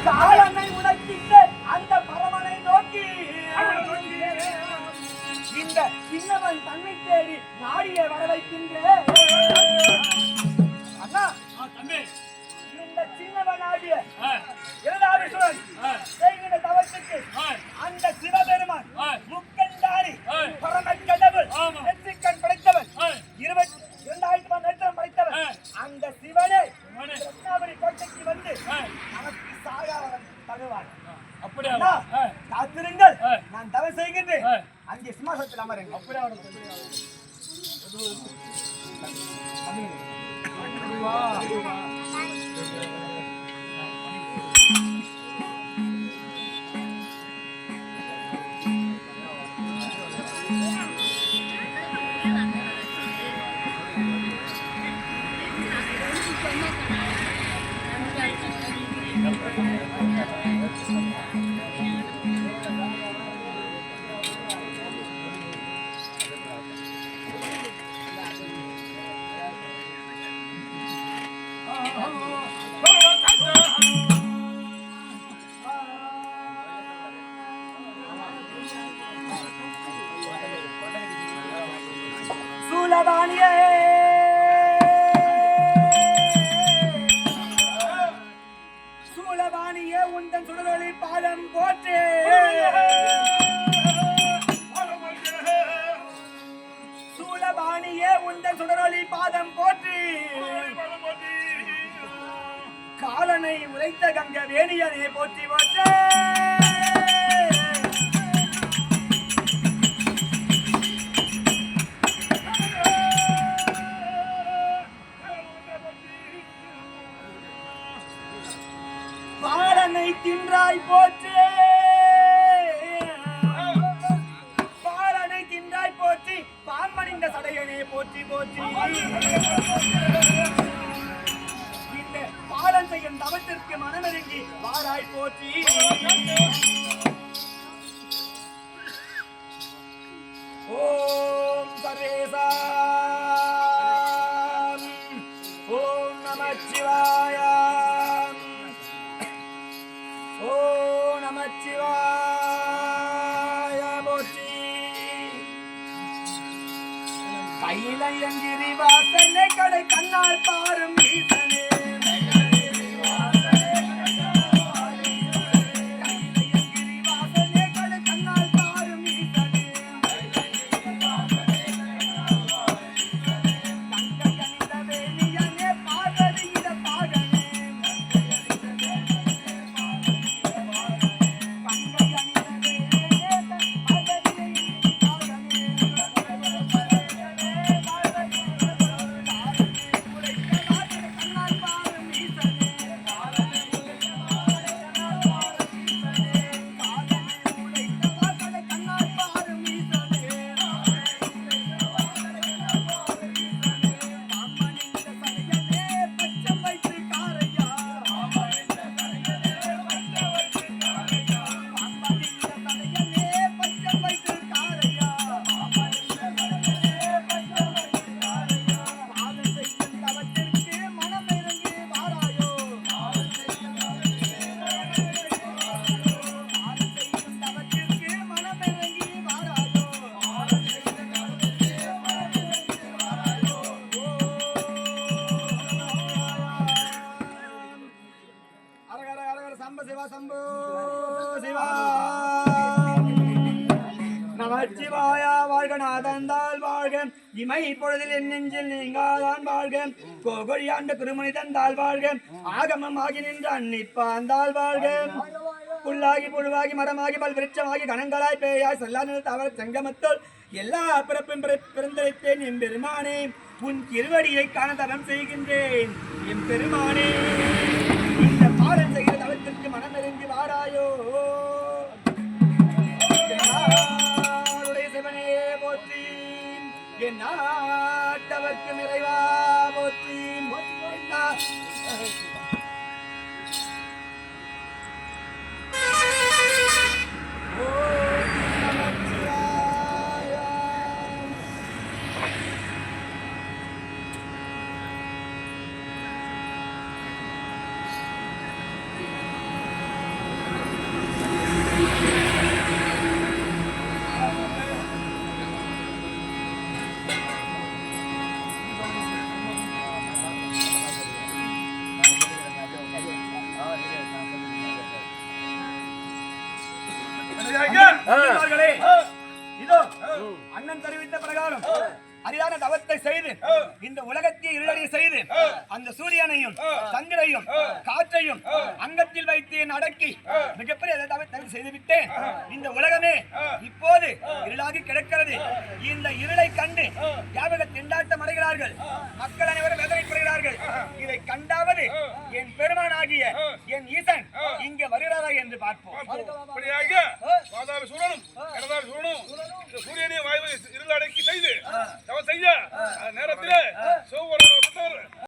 காலனை உனக்கிட்டு அந்த பரமனை நோக்கி இந்த சின்னவன் தன்னை தேடி நாடிய வர வைக்கின்றேன். அண்ணா இந்த சின்னவன் ஆகிய இரண்டாவது செய்கிற தவத்துக்கு அந்த சிவபெருமான் முக்கண்டாரி பரமக்கடவுள் நெற்றிக்கண் படைத்தவன் 22,000 நேத்திரம் படைத்தவன் அந்த சிவனே ரத்னாவளி கோட்டைக்கு வந்து நமக்கு சாகாவரம் தருவான். அப்படியா? காத்திருங்கள், நான் தவம் செய்கின்றேன். அங்கே சிம்மாசனத்தில் அமருங்க. அப்படியே சூலபாணியே உந்தன் சுடரொளி பாதம் போற்றே. சூலபாணியே உந்தன் சுடரொளி பாதம் போற்றி. காலனை உரைத்த கங்க வேணியனே போற்றி போற்றே. தின்றாய் போற்றே. பாலனை தின்றாய் போற்றி. பாம்பணிந்த சடையனே போற்றி போற்றி. இந்த பாலன் செய்யும் தவத்திற்கு மனமிறங்கி வாராய் போற்றி. ஓம் சர்வேசா ஓம் நமச்சிவாய ஓம் நமச்சிவாய போற்றி. கையிலயங்கிரி வாசனை கடை கண்ணால் பாரும் ஈசனே. நமச்சிவாய வாழ்க நாதந்தால் வாழ்க இமை பொழுதில் என் நெஞ்சில் நீங்காதான் வாழ்க கோகொழியாண்ட திருமணி தந்தால் வாழ்க ஆகமம் ஆகி நின்ற அன்னிப்பாந்தால் வாழ்க புல்லாகி புழுவாகி மரமாகி பல் விருட்சமாகி கணங்களாய் பேயாய் செல்லாத தவற சங்கமத்தோல் எல்லா பிறப்பும் பிறந்தளித்தேன் என் பெருமானே. உன் திருவடியை காண தவம் செய்கின்றேன் என் பெருமானே. இந்த பாடம் செய்கிற தவத்திற்கு மனமிறங்கி வாராயோ. சிவனே போற்றி. என் நாட்டவர்க்கு நிறைவா போற்றி. அவர்களே, இதோ அண்ணன் தெரிவித்த பிரகாரம் அரிதான தவத்தை செய்து இந்த உலகத்தை இருளடைய செய்து அந்த சூரியனையும் சந்திரையும் காற்றையும் அங்கத்தில் வைத்து அடக்கி மிகப்பெரிய தவத்தை செய்துவிட்டேன். இந்த உலகமே இப்போது இருளாகி கிடக்கிறது. இந்த இருளை கண்டு யாவக திண்டாட்டம் அடைகிறார்கள். மக்கள் அனைவரும் வேதனைப்படுகிறார்கள். இதை கண்டாவது என் பெருமானாகிய என் ஈசன் இங்கே வருகிறாரா என்று பார்ப்போம். சூரியனை இருளடக்கி செய்து செய்ய நேரத்தில்